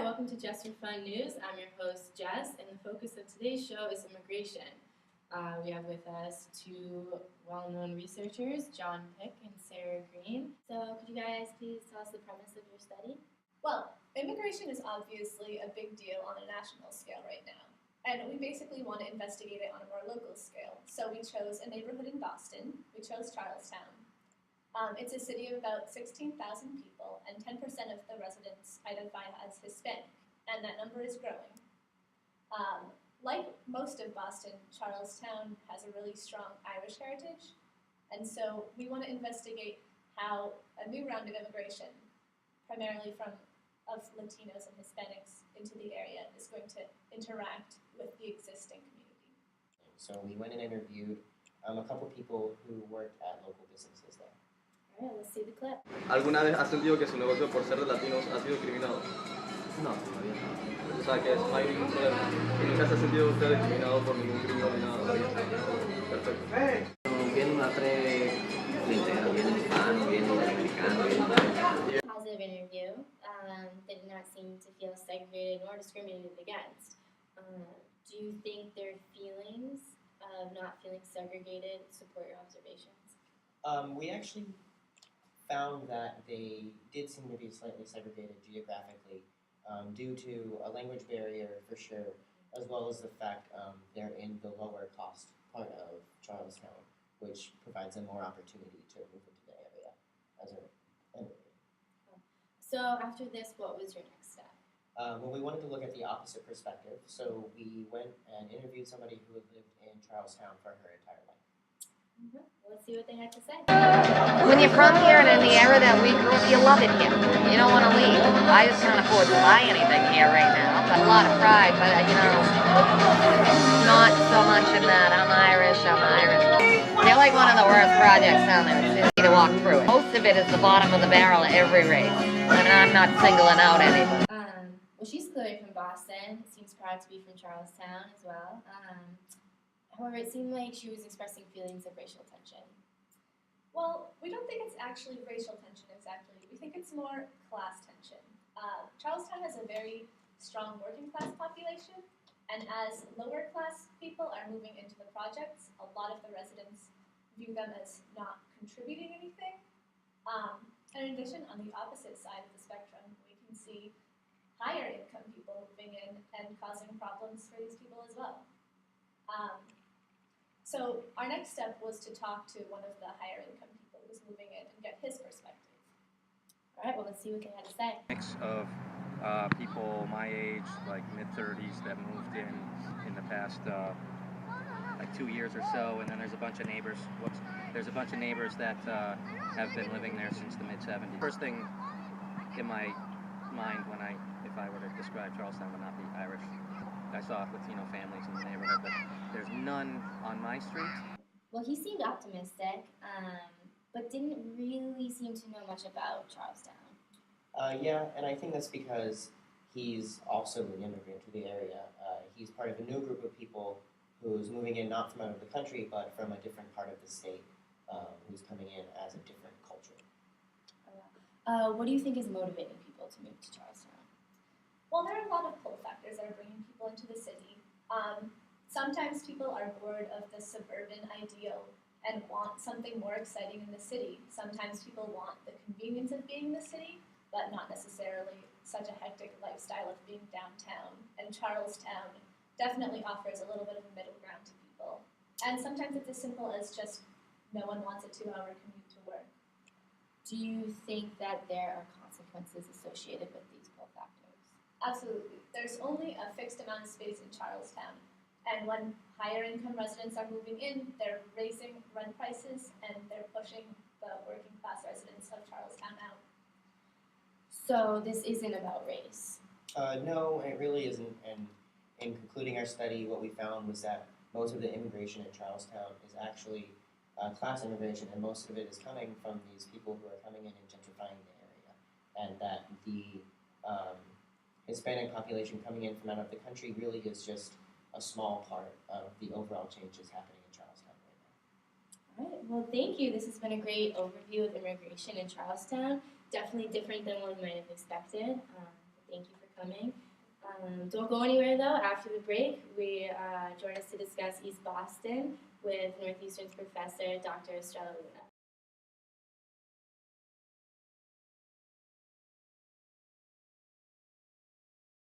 welcome to Just for Fun News. I'm your host, Jess, and the focus of today's show is immigration. We have with us two well-known researchers, John Pick and Sarah Green. So could you guys please tell us the premise of your study? Well, immigration is obviously a big deal on a national scale right now, and we basically want to investigate it on a more local scale. So we chose a neighborhood in Boston. We chose Charlestown. It's a city of about 16,000 people, and 10% of the residents identify as Hispanic, and that number is growing. Like most of Boston, Charlestown has a really strong Irish heritage, and so we want to investigate how a new round of immigration, primarily of Latinos and Hispanics into the area, is going to interact with the existing community. So we went and interviewed a couple people who worked at local businesses there. All right, let's see the clip. ¿Alguna vez ha sentido que su negocio por ser de latinos ha sido discriminado? No, todavía no. O sea, que no hay ningún problema. ¿Y nunca se ha sentido usted discriminado por ningún crimen ni nada? Perfecto. Viene una entera, viene hispano, viene americano, viene... Positive interview. They did not seem to feel segregated nor discriminated against. Do you think their feelings of not feeling segregated support your observations? We actually found that they did seem to be slightly segregated geographically due to a language barrier for sure, as well as the fact they're in the lower cost part of Charlestown, which provides them more opportunity to move into the area as an immigrant. So after this, what was your next step? Well, we wanted to look at the opposite perspective, so we went and interviewed somebody who had lived in Charlestown for her entire life. Let's see what they had to say. When you're from here and in the area that we grew up, you love it here. You don't want to leave. I just can't afford to buy anything here right now. But a lot of pride, but not so much in that I'm Irish. They're like one of the worst projects down there to walk through. Most of it is the bottom of the barrel of every race. I mean, I'm not singling out anybody. Well, she's clearly from Boston. Seems proud to be from Charlestown as well. However, it seemed like she was expressing feelings of racial tension. Well, we don't think it's actually racial tension exactly. We think it's more class tension. Charlestown has a very strong working class population, and as lower class people are moving into the projects, a lot of the residents view them as not contributing anything. And in addition, on the opposite side of the spectrum, we can see higher income people moving in and causing problems for these people as well. So our next step was to talk to one of the higher income people who was moving in and get his perspective. All right, well, let's see what they had to say. Mix of people my age, like mid-30s, that moved in the past like 2 years or so, and then there's a bunch of neighbors. There's a bunch of neighbors that have been living there since the mid-70s. First thing in my mind if I were to describe Charlestown would not be Irish. I saw Latino families in the neighborhood, but there's none on my street. Well, he seemed optimistic, but didn't really seem to know much about Charlestown. Yeah, and I think that's because he's also an immigrant to the area. He's part of a new group of people who's moving in not from out of the country, but from a different part of the state, who's coming in as a different culture. What do you think is motivating people to move to Charlestown? Well, there are a lot of pull factors that are bringing people into the city. Sometimes people are bored of the suburban ideal and want something more exciting in the city. Sometimes people want the convenience of being in the city, but not necessarily such a hectic lifestyle of being downtown. And Charlestown definitely offers a little bit of a middle ground to people. And sometimes it's as simple as just no one wants a 2-hour commute to work. Do you think that there are consequences associated with these pull factors? Absolutely. There's only a fixed amount of space in Charlestown. And when higher income residents are moving in, they're raising rent prices and they're pushing the working class residents of Charlestown out. So this isn't about race? No, it really isn't. And in concluding our study, what we found was that most of the immigration in Charlestown is actually class immigration, and most of it is coming from these people who are coming in and gentrifying the area. And that the Hispanic population coming in from out of the country really is just a small part of the overall changes happening in Charlestown right now. All right, well, thank you. This has been a great overview of immigration in Charlestown. Definitely different than one might have expected. Thank you for coming. Don't go anywhere though. After the break, we join us to discuss East Boston with Northeastern's professor, Dr. Estrella Luna.